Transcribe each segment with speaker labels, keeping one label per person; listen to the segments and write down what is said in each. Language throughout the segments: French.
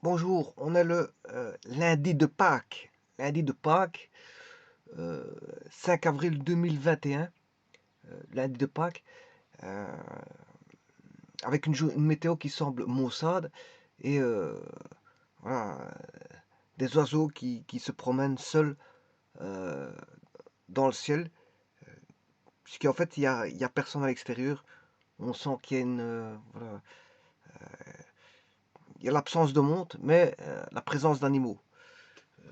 Speaker 1: Bonjour, on est le lundi de Pâques. Lundi de Pâques, 5 avril 2021, lundi de Pâques, euh, avec une météo qui semble maussade et voilà, des oiseaux qui se promènent seuls euh, dans le ciel, puisqu'en fait il y a personne à l'extérieur. On sent qu'il y a voilà, il y a l'absence de monde, mais la présence d'animaux.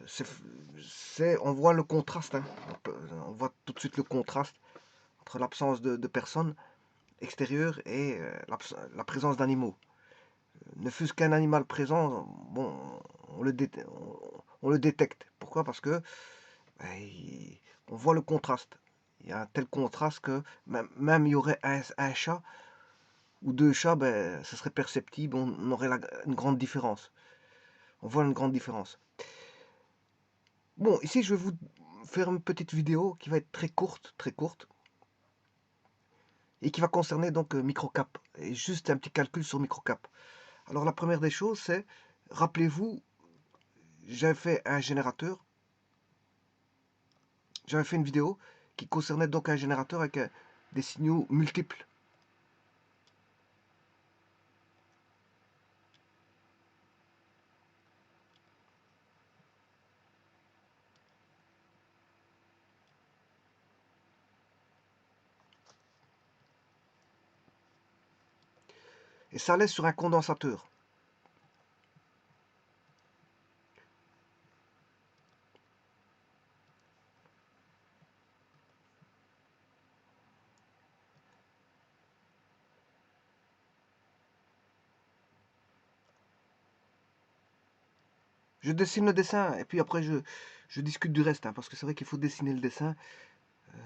Speaker 1: C'est, on voit le contraste, hein. On voit tout de suite le contraste entre l'absence de personnes extérieures et la présence d'animaux. Ne fût-ce qu'un animal présent, bon, on le détecte. Pourquoi? Parce que ben, on voit le contraste. Il y a un tel contraste que même il y aurait un chat ou deux chats, ben, ce serait perceptible, on aurait une grande différence. On voit une grande différence. Bon, ici je vais vous faire une petite vidéo qui va être très courte, et qui va concerner donc Microcap, et juste un petit calcul sur Microcap. Alors la première des choses, c'est, rappelez-vous, j'avais fait un générateur, j'avais fait une vidéo qui concernait donc un générateur avec des signaux multiples. Et ça allait sur un condensateur. Je dessine le dessin et puis après je discute du reste, hein, parce que c'est vrai qu'il faut dessiner le dessin. Euh,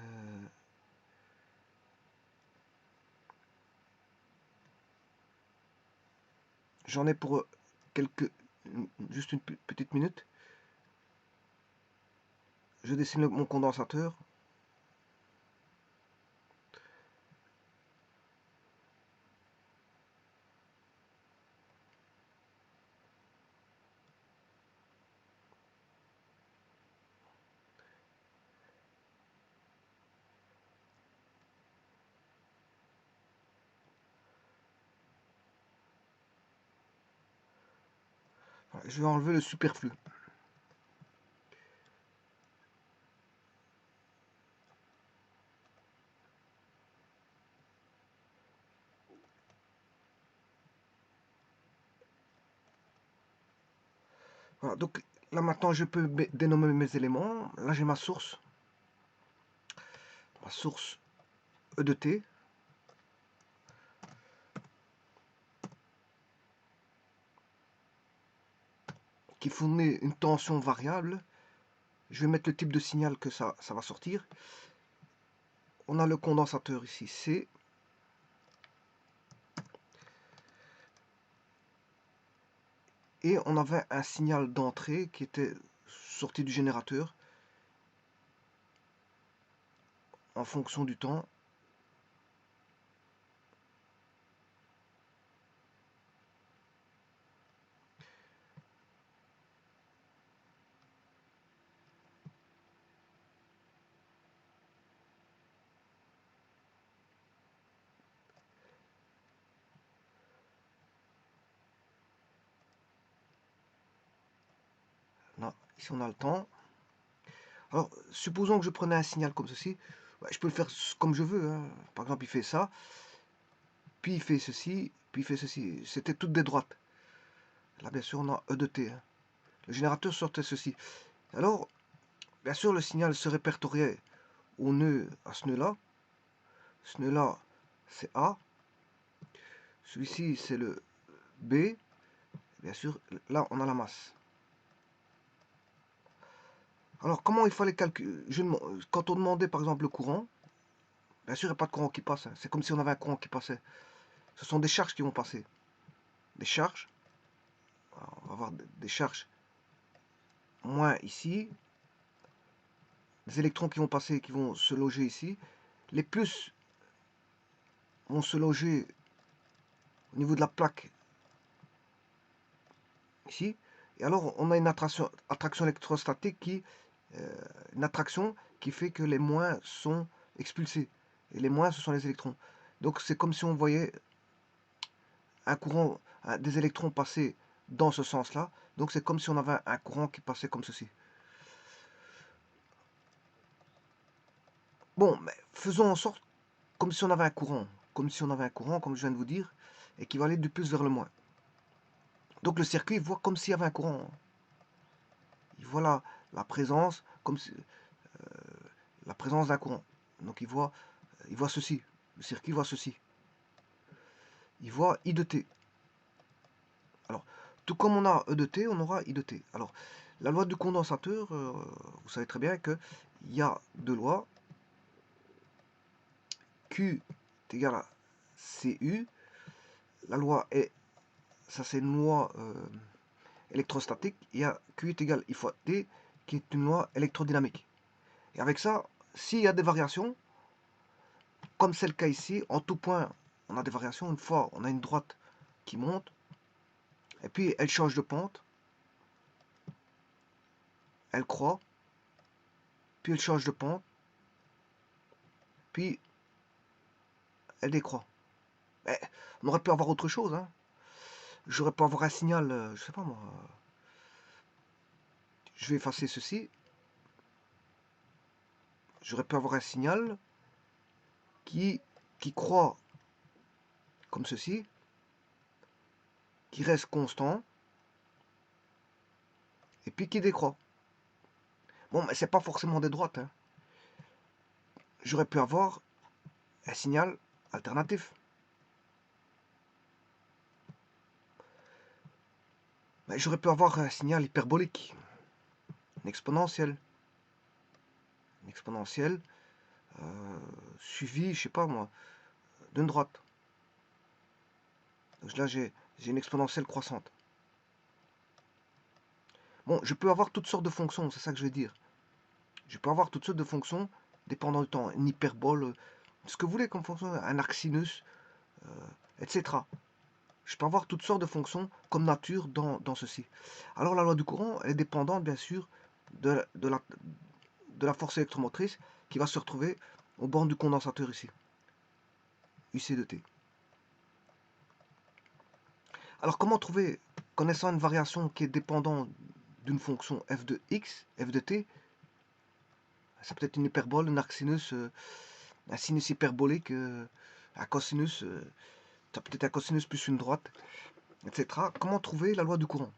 Speaker 1: J'en ai pour quelques, juste une petite minute. Je dessine mon condensateur. Je vais enlever le superflu. Voilà, donc là maintenant je peux dénommer mes éléments. Là j'ai ma source E de T, qui fournit une tension variable. Je vais mettre le type de signal que ça va sortir. On a le condensateur ici C. Et on avait un signal d'entrée qui était sorti du générateur en fonction du temps. Là, ici on a le temps. Alors, supposons que je prenais un signal comme ceci. Je peux le faire comme je veux, hein. Par exemple, il fait ça, puis il fait ceci, puis il fait ceci. C'était toutes des droites. Là, bien sûr, on a E de T, hein. Le générateur sortait ceci. Alors, bien sûr, le signal se répertoriait au nœud, à ce nœud-là. Ce nœud-là, c'est A. Celui-ci, c'est le B. Bien sûr, là, on a la masse. Alors, comment il fallait calculer? Quand on demandait, par exemple, le courant, bien sûr, il n'y a pas de courant qui passe, hein. C'est comme si on avait un courant qui passait. Ce sont des charges qui vont passer. Des charges. Alors, on va avoir des charges moins ici. Des électrons qui vont passer, qui vont se loger ici. Les plus vont se loger au niveau de la plaque ici. Et alors, on a une attraction électrostatique une attraction qui fait que les moins sont expulsés. Et les moins, ce sont les électrons. Donc, c'est comme si on voyait un courant, des électrons passer dans ce sens-là. Donc, c'est comme si on avait un courant qui passait comme ceci. Bon, mais faisons en sorte comme si on avait un courant. Comme si on avait un courant, comme je viens de vous dire, et qui va aller du plus vers le moins. Donc, le circuit voit comme s'il y avait un courant. Il voit la présence, comme si, la présence d'un courant. Donc, il voit ceci. Le circuit voit ceci. Il voit I de t. Alors, tout comme on a E de t, on aura I de t. Alors, la loi du condensateur, vous savez très bien qu'il y a deux lois. Q est égal à Cu. La loi est, ça c'est une loi électrostatique. Il y a Q est égal I fois T, qui est une loi électrodynamique. Et avec ça, s'il y a des variations, comme c'est le cas ici, en tout point, on a des variations. Une fois, on a une droite qui monte, et puis elle change de pente, elle croît, puis elle change de pente, puis elle décroît. Mais on aurait pu avoir autre chose, hein. J'aurais pu avoir un signal, je sais pas moi. Je vais effacer ceci. J'aurais pu avoir un signal qui croît comme ceci, qui reste constant, et puis qui décroît. Bon, mais c'est pas forcément des droites, hein. J'aurais pu avoir un signal alternatif. Mais j'aurais pu avoir un signal hyperbolique, une exponentielle. Une exponentielle suivie, je sais pas moi, d'une droite. Donc là, j'ai une exponentielle croissante. Bon, je peux avoir toutes sortes de fonctions, c'est ça que je veux dire. Je peux avoir toutes sortes de fonctions dépendant du temps. Une hyperbole, ce que vous voulez comme fonction, un arc sinus, etc. Je peux avoir toutes sortes de fonctions comme nature dans ceci. Alors la loi du courant est dépendante bien sûr de la force électromotrice qui va se retrouver au bord du condensateur ici, UC de T. Alors comment trouver, connaissant une variation qui est dépendante d'une fonction f de x, f de t, ça peut être une hyperbole, un arc sinus, un sinus hyperbolique, un cosinus, ça peut être un cosinus plus une droite, etc. Comment trouver la loi du courant?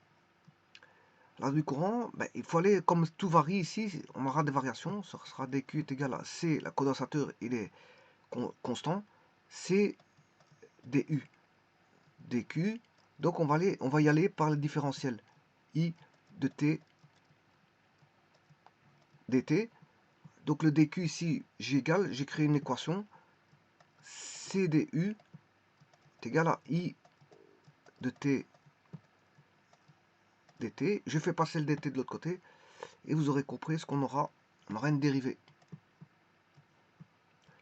Speaker 1: La loi du courant, ben, il faut aller, comme tout varie ici, on aura des variations, ça sera dq est égal à c, le condensateur il est constant, c du, dq, donc on va y aller par le différentiel, i de t dt, donc le dq ici, j'ai créé une équation, c du est égal à i de t dt, je fais passer le dt de l'autre côté, et vous aurez compris ce qu'on aura, on aura une dérivée.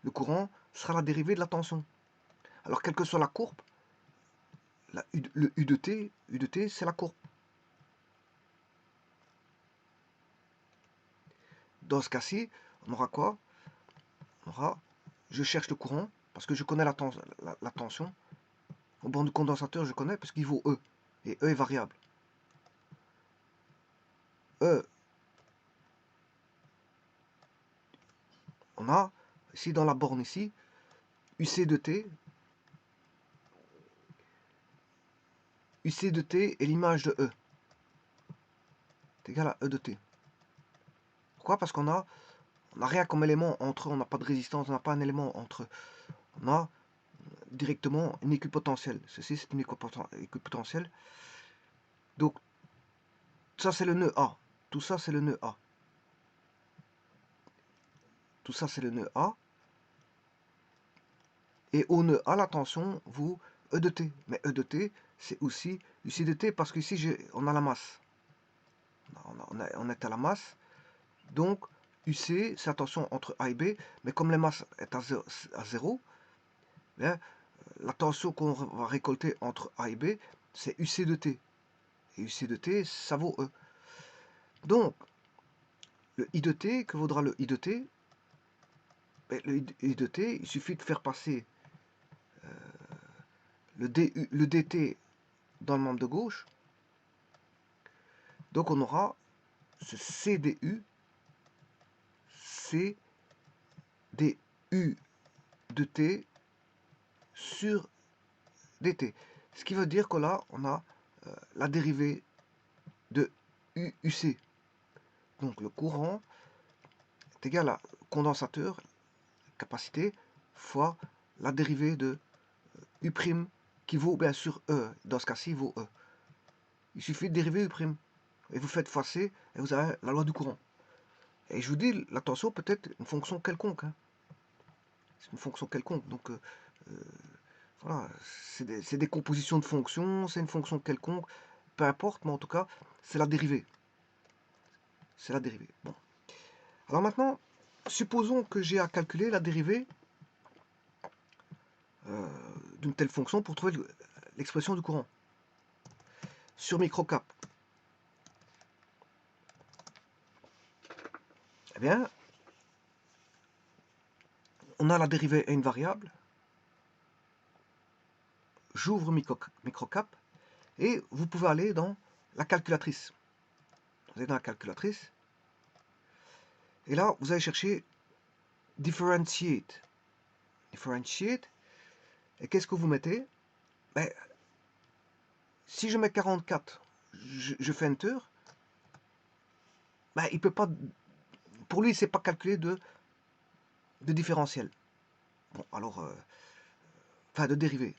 Speaker 1: Le courant sera la dérivée de la tension. Alors quelle que soit la courbe, le U de t c'est la courbe. Dans ce cas-ci, on aura quoi? On aura, je cherche le courant, parce que je connais la tension. Au bord du condensateur, je connais, parce qu'il vaut E. Et E est variable. E, on a, ici dans la borne ici, UC de t. UC de t est l'image de E. C'est égal à E de t. Pourquoi? Parce qu'on n'a rien comme élément entre eux, on n'a pas de résistance, on n'a pas un élément entre eux. On a directement une équipotentielle. Ceci, c'est une équipotentielle. Donc, ça, c'est le nœud A. Tout ça, c'est le nœud A. Tout ça, c'est le nœud A. Et au nœud A, la tension vaut E de t. Mais E de t, c'est aussi UC de t, parce qu'ici, on a la masse. On est à la masse. Donc, UC, c'est la tension entre A et B. Mais comme la masse est à 0, bien, la tension qu'on va récolter entre A et B, c'est UC de t. Et UC de t, ça vaut E. Donc, le I de t, que vaudra le I de t? Ben, le I de t, il suffit de faire passer le dt dans le membre de gauche. Donc on aura ce CDU, CDU de t sur dt. Ce qui veut dire que là, on a la dérivée de UC. Donc le courant est égal à condensateur, capacité, fois la dérivée de U' qui vaut bien sûr E. Dans ce cas-ci, il vaut E. Il suffit de dériver U'. Et vous faites fois C et vous avez la loi du courant. Et je vous dis, la tension peut être une fonction quelconque. Hein. C'est une fonction quelconque. Donc voilà, c'est des compositions de fonctions, c'est une fonction quelconque, peu importe, mais en tout cas, c'est la dérivée. C'est la dérivée. Bon. Alors maintenant, supposons que j'ai à calculer la dérivée d'une telle fonction pour trouver l'expression du courant sur microcap. Eh bien, on a la dérivée à une variable. J'ouvre microcap et vous pouvez aller dans la calculatrice. Vous allez dans la calculatrice et là, vous allez chercher differentiate. Differentiate. Et qu'est-ce que vous mettez? Ben, si je mets 44, je fais Enter. Ben, il peut pas. Pour lui, c'est pas calculé de différentiel. Bon, alors, enfin de dérivée.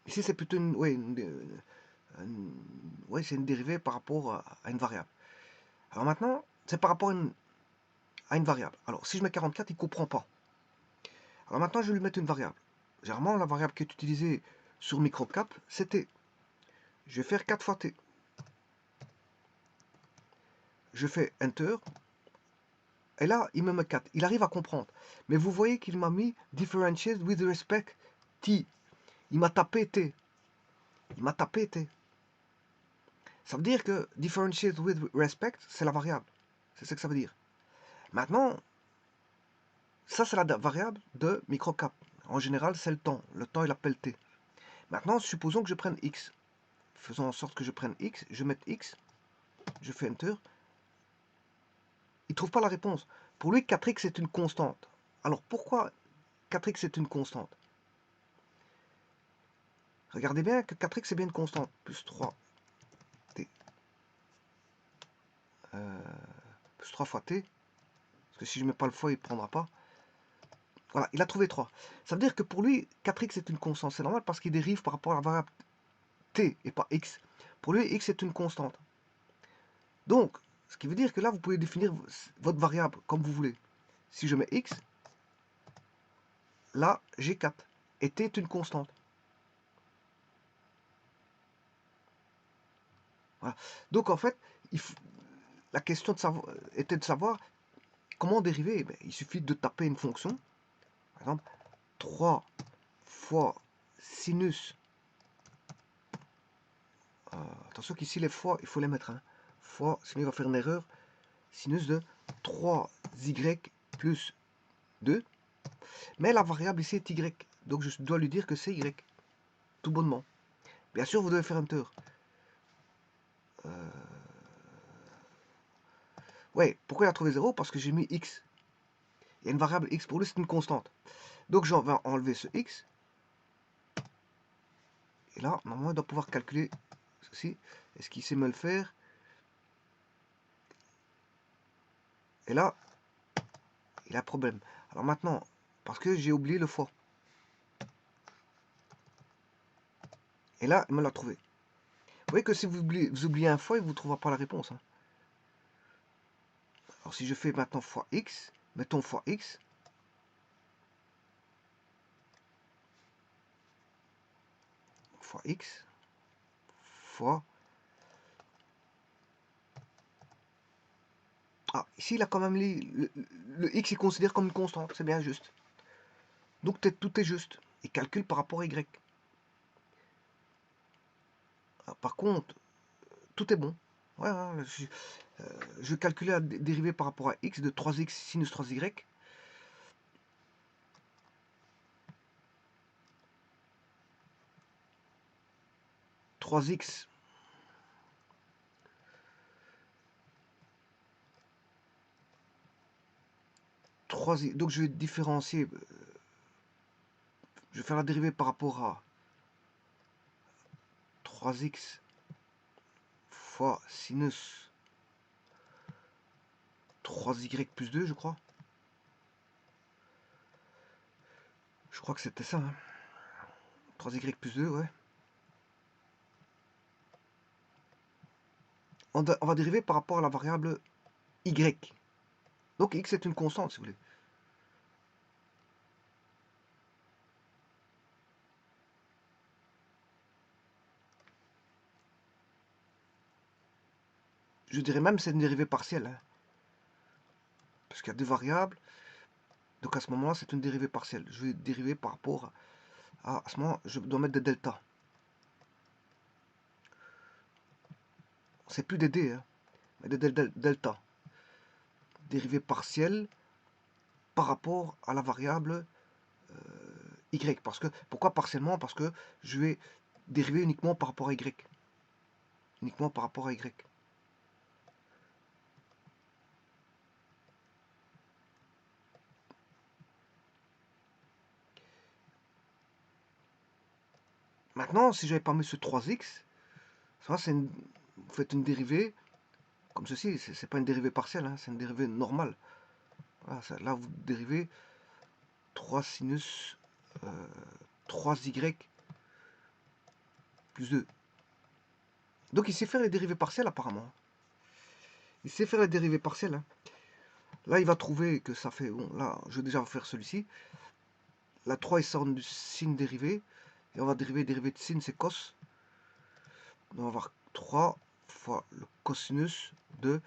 Speaker 1: Ici, c'est plutôt une, ouais, c'est une dérivée par rapport à une variable. Alors maintenant, c'est par rapport à une variable. Alors, si je mets 44, il ne comprend pas. Alors maintenant, je vais lui mettre une variable. Généralement, la variable qui est utilisée sur microcap, c'est t. Je vais faire 4 fois t. Je fais Enter. Et là, il me met 4. Il arrive à comprendre. Mais vous voyez qu'il m'a mis differentiate with respect t. Il m'a tapé t. Il m'a tapé t. Ça veut dire que differentiate with respect, c'est la variable. C'est ce que ça veut dire. Maintenant, ça c'est la variable de microcap. En général, c'est le temps. Le temps, il appelle t. Maintenant, supposons que je prenne x. Faisons en sorte que je prenne x. Je mette x. Je fais Enter. Il ne trouve pas la réponse. Pour lui, 4x est une constante. Alors pourquoi 4x est une constante? Regardez bien que 4x est bien une constante. Plus 3t. Plus 3 fois t. Parce que si je ne mets pas le fois, il ne prendra pas. Voilà, il a trouvé 3. Ça veut dire que pour lui, 4x est une constante. C'est normal parce qu'il dérive par rapport à la variable t et pas x. Pour lui, x est une constante. Donc, ce qui veut dire que là, vous pouvez définir votre variable comme vous voulez. Si je mets x, là, j'ai 4. Et t est une constante. Voilà. Donc, en fait, la question était de savoir comment dériver. Il suffit de taper une fonction. Par exemple, 3 fois sinus. Attention qu'ici, les fois, il faut les mettre. Fois, sinon il va faire une erreur. Sinus de 3y plus 2. Mais la variable ici est y. Donc je dois lui dire que c'est y. Tout bonnement. Bien sûr, vous devez faire Enter. Ouais, pourquoi il a trouvé 0? Parce que j'ai mis x. Il y a une variable x. Pour lui, c'est une constante. Donc j'en vais enlever ce x. Et là, normalement, il doit pouvoir calculer ceci. Est-ce qu'il sait me le faire? Et là, il a un problème. Alors maintenant, parce que j'ai oublié le fois. Et là, il me l'a trouvé. Vous voyez que si vous oubliez un fois, il ne vous trouvera pas la réponse. Alors si je fais maintenant fois x, mettons fois x. Fois x. Fois... Ah, ici il a quand même le x, il considère comme une constante, c'est bien juste. Donc tout est juste. Il calcule par rapport à y. Alors, par contre, tout est bon. Ouais, ouais, je calculais la dérivée par rapport à x de 3x sinus 3y. Donc je vais différencier, je vais faire la dérivée par rapport à 3x fois sinus 3y plus 2, je crois. Je crois que c'était ça, hein. 3y plus 2, ouais. On va dériver par rapport à la variable y. Donc x est une constante, si vous voulez. Je dirais même que c'est une dérivée partielle, hein, parce qu'il y a deux variables. Donc à ce moment-là, c'est une dérivée partielle. Je vais dériver par rapport à ce moment, je dois mettre des delta. C'est plus des d, hein, mais des delta. Dérivée partielle par rapport à la variable y. Parce que, pourquoi partiellement? Parce que je vais dériver uniquement par rapport à y. Uniquement par rapport à y. Maintenant, si j'avais pas mis ce 3x, ça, vous faites une dérivée comme ceci. C'est pas une dérivée partielle, hein, c'est une dérivée normale. Voilà, là, vous dérivez 3 sinus 3y plus 2. Donc il sait faire les dérivées partielles apparemment. Il sait faire les dérivées partielles, hein. Là, il va trouver que ça fait... Bon, là, je vais déjà faire celui-ci. La 3, il sort du sin dérivé. Et on va dériver de sin, c'est cos. Donc on va avoir 3 fois le cosinus de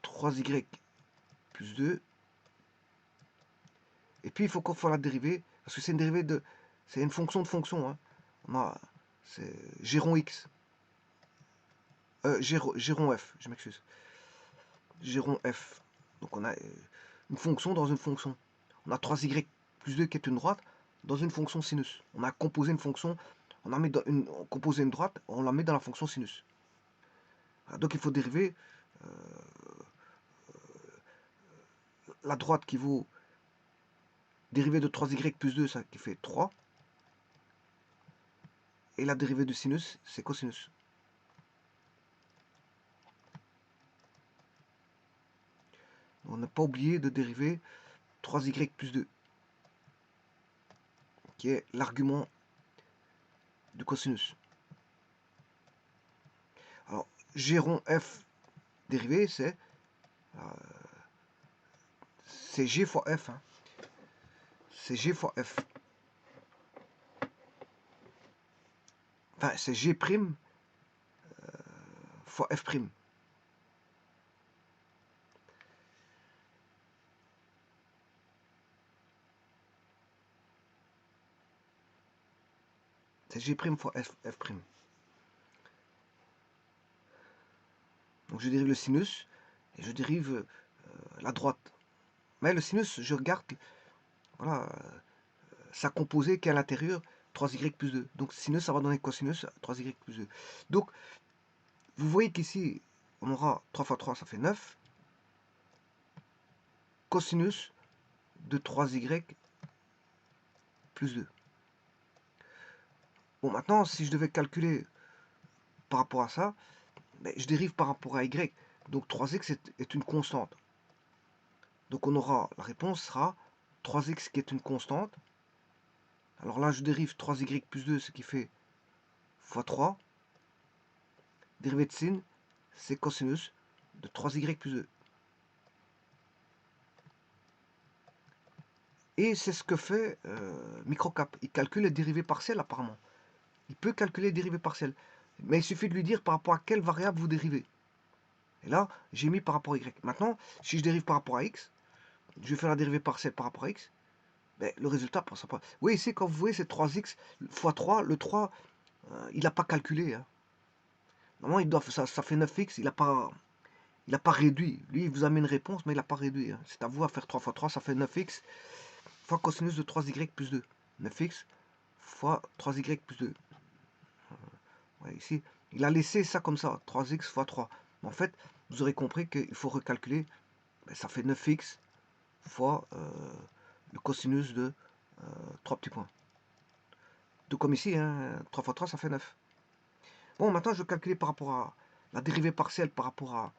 Speaker 1: 3y plus 2. Et puis, il faut qu'on fasse la dérivée. Parce que c'est une dérivée de... C'est une fonction de fonction, hein. On a... C'est Géron x. Géron f, je m'excuse. Géron f. Donc on a une fonction dans une fonction. On a 3y plus 2 qui est une droite dans une fonction sinus. On a composé une fonction, on a mis dans composé une droite, on la met dans la fonction sinus. Voilà, donc il faut dériver la droite qui vaut dérivée de 3y plus 2, ça qui fait 3. Et la dérivée du sinus, c'est cosinus. On n'a pas oublié de dériver 3y plus 2, qui est l'argument du cosinus. Alors, Géron f dérivé, c'est g fois f. Hein. C'est g fois f. Enfin, c'est g' fois f'. C'est g' fois f'. Donc je dérive le sinus et je dérive la droite. Mais le sinus, je regarde, voilà, sa composée qui est à l'intérieur, 3y plus 2. Donc sinus, ça va donner cosinus 3y plus 2. Donc, vous voyez qu'ici, on aura 3 fois 3, ça fait 9. Cosinus de 3y plus 2. Bon, maintenant, si je devais calculer par rapport à ça, ben, je dérive par rapport à y. Donc 3x est une constante. Donc on aura, la réponse sera 3x qui est une constante. Alors là, je dérive 3y plus 2, ce qui fait fois 3. Dérivée de sin, c'est cosinus de 3y plus 2. Et c'est ce que fait Microcap. Il calcule les dérivées partielles apparemment. Il peut calculer les dérivées partielles. Mais il suffit de lui dire par rapport à quelle variable vous dérivez. Et là, j'ai mis par rapport à y. Maintenant, si je dérive par rapport à x, je vais faire la dérivée partielle par rapport à x. Mais le résultat, ça pas. Oui, ici, quand vous voyez, c'est 3x fois 3. Le 3, il n'a pas calculé. Hein. Normalement, ça fait 9x, il n'a pas réduit. Lui, il vous a mis une réponse, mais il n'a pas réduit, hein. C'est à vous à faire 3 fois 3, ça fait 9x fois cosinus de 3y plus 2. 9x fois 3y plus 2. Ouais, ici, il a laissé ça comme ça, 3x fois 3. Mais en fait, vous aurez compris qu'il faut recalculer. Ben, ça fait 9x fois le cosinus de 3 petits points. Tout comme ici, hein, 3 fois 3, ça fait 9. Bon, maintenant, je vais calculer par rapport à la dérivée partielle par rapport à...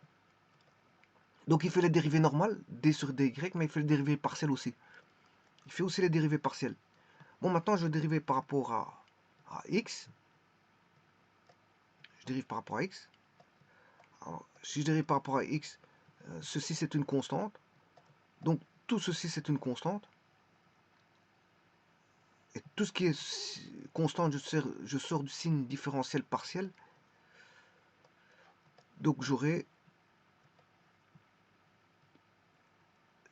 Speaker 1: Donc, il fait les dérivées normales, d sur dy, mais il fait les dérivées partielles aussi. Il fait aussi les dérivées partielles. Bon, maintenant, je vais dériver par rapport à x. Je dérive par rapport à x. Alors, si je dérive par rapport à x, ceci c'est une constante. Donc, tout ceci c'est une constante. Et tout ce qui est constante, je sors du signe différentiel partiel. Donc, j'aurai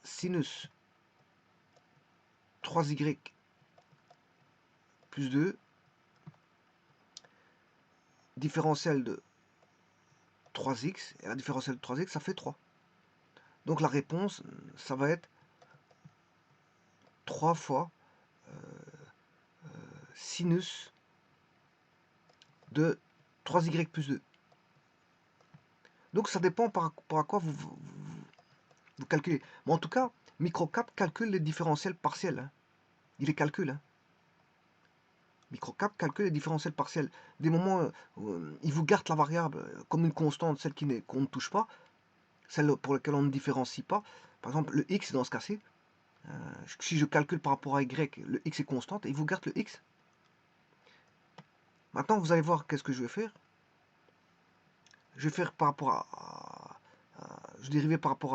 Speaker 1: sinus 3y plus 2 différentiel de 3x, et la différentielle de 3x, ça fait 3. Donc la réponse, ça va être 3 fois sinus de 3y plus 2. Donc ça dépend par rapport à quoi vous calculez. Mais en tout cas, Microcap calcule les différentiels partiels. Hein. Il les calcule. Hein. Microcap calcule les différentiels partiels. Des moments où il vous garde la variable comme une constante, celle qu'on ne touche pas, celle pour laquelle on ne différencie pas. Par exemple, le x dans ce cas-ci, si je calcule par rapport à y, le x est constante, et il vous garde le x. Maintenant, vous allez voir qu'est-ce que je vais faire. Je vais faire par rapport je vais dériver par rapport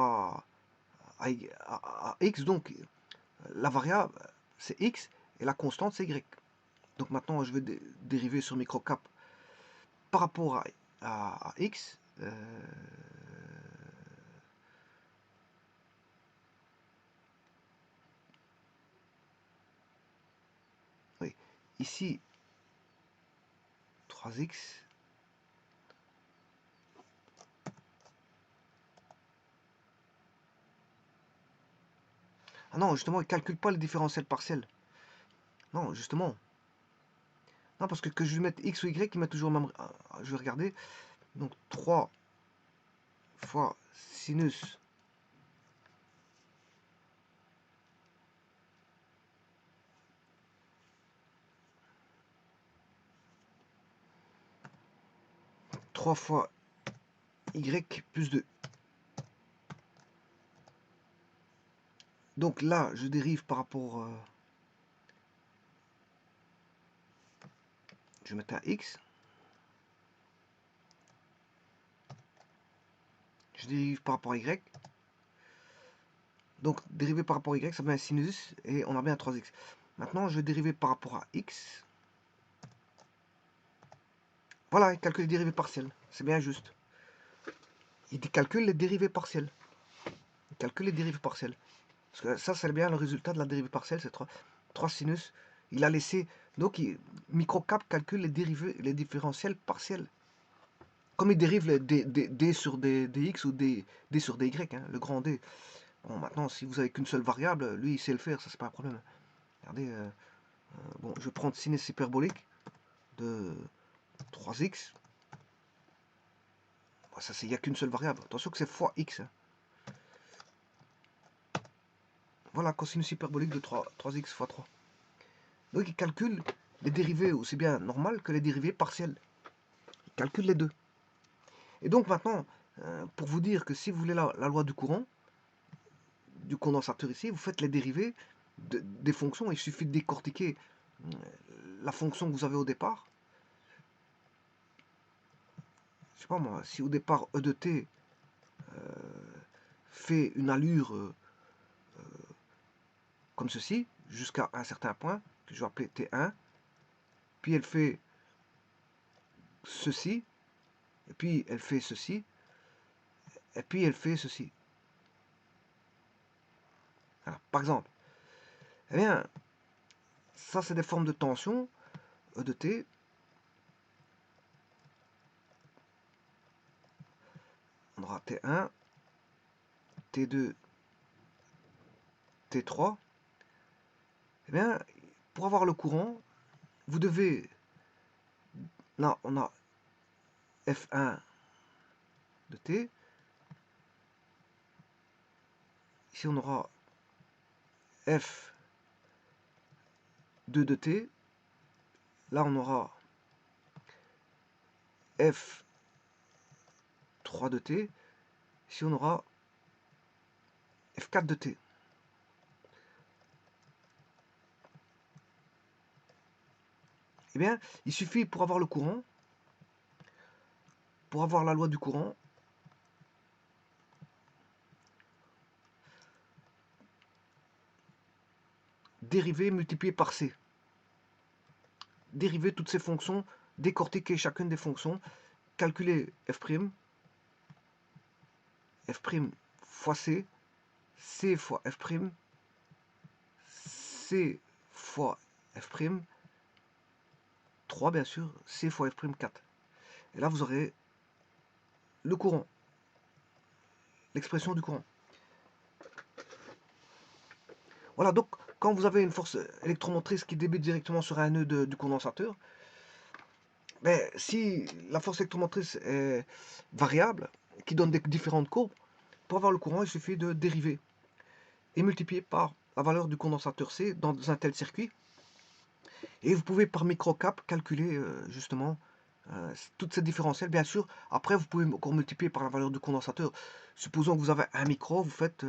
Speaker 1: à x, donc la variable c'est x et la constante c'est y. Donc maintenant je vais dériver sur microcap par rapport à x. Oui, ici 3x. Ah non, justement, il ne calcule pas le différentiel partiel. Non, justement. Non, parce que je lui mette x ou y, il met toujours le même... Je vais regarder. Donc 3 fois sinus 3 fois y plus 2. Donc là, je dérive par rapport... je vais mettre un x. Je dérive par rapport à y. Donc, dériver par rapport à y, ça fait un sinus, et on a bien un 3x. Maintenant, je vais dériver par rapport à x. Voilà, il calcule les dérivées partielles. C'est bien juste. Il calcule les dérivées partielles. Il calcule les dérivées partielles. Parce que ça, c'est bien le résultat de la dérivée partielle, c'est 3 sinus. Il a laissé... Donc, microcap calcule les dérivées, les différentiels partiels. Comme il dérive les d sur dx ou d sur dy, hein, le grand D. Bon, maintenant, si vous avez qu'une seule variable, lui, il sait le faire, ça, c'est pas un problème. Regardez, bon, je vais prendre sinus hyperbolique de 3x. Bon, ça, il n'y a qu'une seule variable. Attention que c'est fois x. Hein. Voilà, cosinus hyperbolique de 3x fois 3. Donc, il calcule les dérivées aussi bien normales que les dérivées partielles. Il calcule les deux. Et donc, maintenant, pour vous dire que si vous voulez la loi du courant, du condensateur ici, vous faites les dérivées des fonctions. Il suffit de décortiquer la fonction que vous avez au départ. Je sais pas moi, si au départ E de t fait une allure comme ceci, jusqu'à un certain point, que je vais appeler T1, puis elle fait ceci, et puis elle fait ceci, et puis elle fait ceci. Alors, par exemple, eh bien, ça c'est des formes de tension, E de t, aura T1, T2, T3. Eh bien, pour avoir le courant, vous devez... Là, on a F1 de T. Ici, on aura F2 de T. Là, on aura F3 de T. Ici, on aura F4 de T. Eh bien, il suffit pour avoir le courant, pour avoir la loi du courant, dériver multiplié par C. Dériver toutes ces fonctions, décortiquer chacune des fonctions, calculer f', f' fois C, C fois f', C fois f', 3 bien sûr, C fois f', 4. Et là, vous aurez le courant, l'expression du courant. Voilà, donc quand vous avez une force électromotrice qui débute directement sur un nœud du condensateur, mais si la force électromotrice est variable, qui donne des différentes courbes, pour avoir le courant, il suffit de dériver et multiplier par la valeur du condensateur C dans un tel circuit. Et vous pouvez par microcap calculer justement toutes ces différentielles. Bien sûr, après vous pouvez encore multiplier par la valeur du condensateur. Supposons que vous avez un micro, vous faites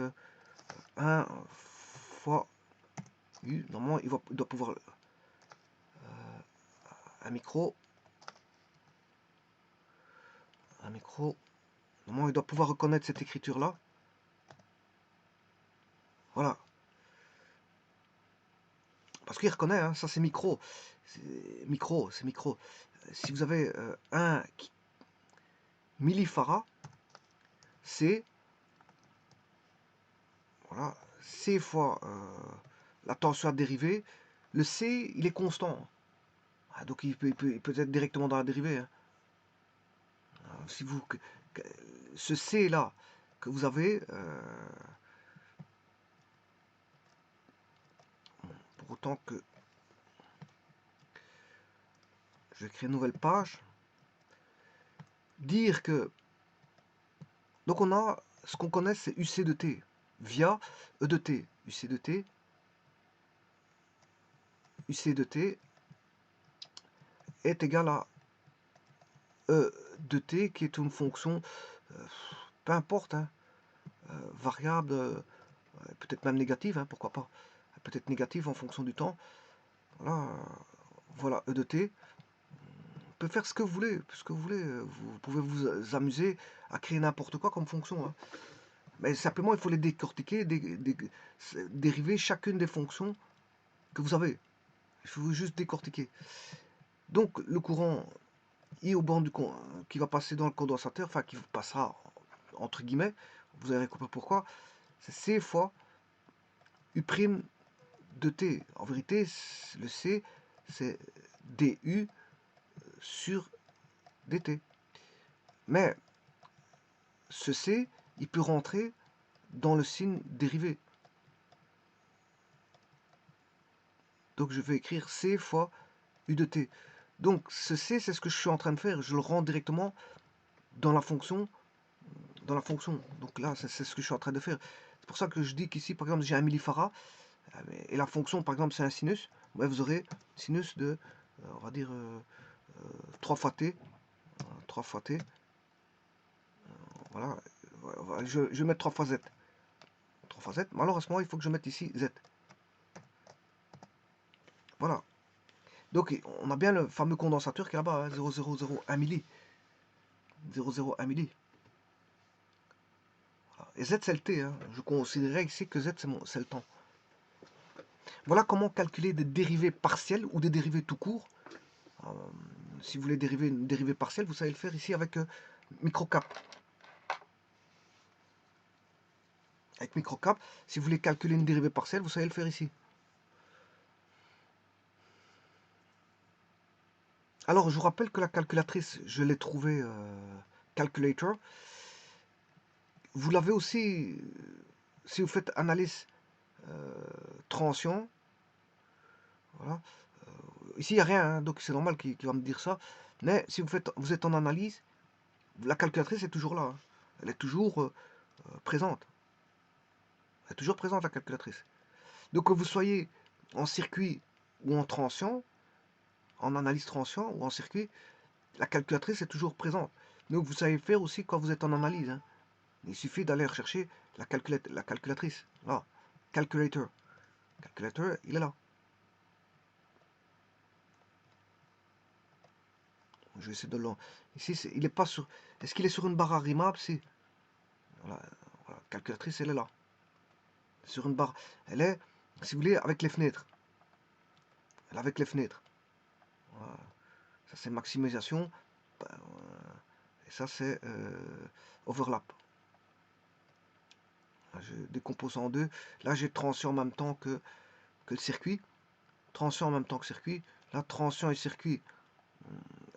Speaker 1: 1 fois U. Normalement, il doit pouvoir... un micro... Normalement, il doit pouvoir reconnaître cette écriture-là. Voilà. Parce qu'il reconnaît, hein, ça c'est micro. C'est micro. Si vous avez 1 millifarad, c'est... Voilà, C fois la tension à dérivée. Le C, il est constant. Ah, donc il peut être directement dans la dérivée. Hein. Si vous, ce C là que vous avez, pour autant que je vais créer une nouvelle page, dire que donc on a ce qu'on connaît, c'est UC de T via E de T. UC de T, UC de T est égal à E de T qui est une fonction, peu importe, hein, variable, peut-être même négative, hein, pourquoi pas, peut-être négative en fonction du temps. Voilà, voilà E de T. Vous pouvez faire ce que vous voulez, vous pouvez vous amuser à créer n'importe quoi comme fonction. Hein. Mais simplement, il faut les décortiquer, dériver chacune des fonctions que vous avez. Il faut juste décortiquer. Donc, le courant I au banc qui va passer dans le condensateur, enfin qui passera entre guillemets, vous avez compris pourquoi, c'est C fois U' de T. En vérité, le C, c'est DU sur dt. Mais ce C, il peut rentrer dans le signe dérivé. Donc je vais écrire C fois U de T. Donc ce C, c'est ce que je suis en train de faire. Je le rends directement dans la fonction. Donc là, c'est ce que je suis en train de faire. C'est pour ça que je dis qu'ici, par exemple, j'ai un millifarad. Et la fonction, par exemple, c'est un sinus. Ouais, vous aurez sinus de, on va dire, 3 fois T. 3 fois T. Voilà. Je vais mettre 3 fois Z. 3 fois Z. Malheureusement, il faut que je mette ici Z. Voilà. Donc, on a bien le fameux condensateur qui est là-bas, hein, 0,001 milli. 0,01 milli. Voilà. Et Z, c'est le T. Hein. Je considérais ici que Z, c'est le temps. Voilà comment calculer des dérivées partielles ou des dérivées tout court. Si vous voulez dériver une dérivée partielle, vous savez le faire ici avec microcap. Avec microcap, si vous voulez calculer une dérivée partielle, vous savez le faire ici. Alors, je vous rappelle que la calculatrice, je l'ai trouvée Calculator. vous l'avez aussi, si vous faites analyse transition, voilà. Ici, il n'y a rien, hein, donc c'est normal qu'il va me dire ça. Mais si vous êtes en analyse, la calculatrice est toujours là, hein. Elle est toujours présente. Elle est toujours présente, la calculatrice. Donc que vous soyez en circuit ou en transition, en analyse transition ou en circuit, la calculatrice est toujours présente. Donc vous savez faire aussi quand vous êtes en analyse, hein. Il suffit d'aller rechercher la calculatrice. Là, calculator. Calculator, il est là. Je vais essayer de le... Ici, il est pas sur... Est-ce qu'il est sur une barre arrimable? Si. Voilà, voilà, calculatrice, elle est là. Sur une barre. Elle est, si vous voulez, avec les fenêtres. Elle est avec les fenêtres. Voilà. Ça, c'est maximisation. Et ça, c'est overlap. Là, je décompose en deux. Là, j'ai transition en même temps que le circuit. Transition en même temps que circuit. Là, transition et circuit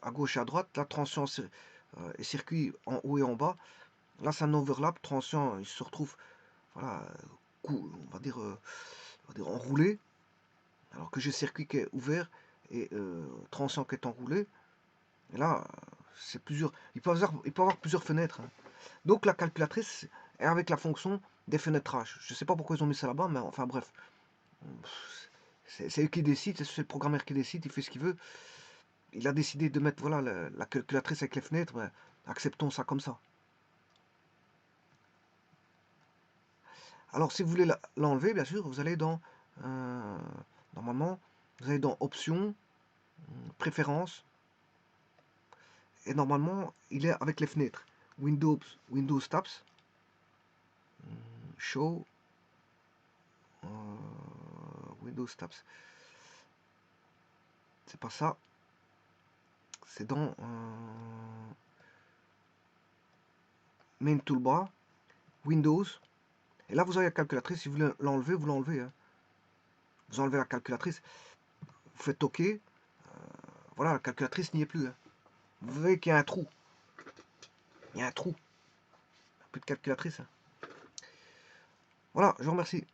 Speaker 1: à gauche et à droite. Là, transition et circuit en haut et en bas. Là, c'est un overlap. Transition, il se retrouve, voilà, on va dire enroulé. Alors que j'ai circuit qui est ouvert et transition qui est enroulé. Et là, c'est plusieurs. Il peut avoir plusieurs fenêtres, hein. Donc la calculatrice est avec la fonction des fenêtrages. Je ne sais pas pourquoi ils ont mis ça là-bas, mais enfin bref. C'est eux qui décident, c'est le programmeur qui décide, il fait ce qu'il veut. Il a décidé de mettre voilà, la calculatrice avec les fenêtres, ben, acceptons ça comme ça. Alors si vous voulez l'enlever, bien sûr, vous allez dans, normalement, vous allez dans Options, Préférences, et normalement, il est avec les fenêtres. Windows Tabs, Show, Windows Tabs. C'est pas ça. C'est dans Main Toolbar, Windows. Et là, vous avez la calculatrice. Si vous voulez l'enlever, vous l'enlevez, hein. Vous enlevez la calculatrice. Vous faites OK. Voilà, la calculatrice n'y est plus, hein. Vous voyez qu'il y a un trou. Il y a un trou. Plus de calculatrice, hein. Voilà, je vous remercie.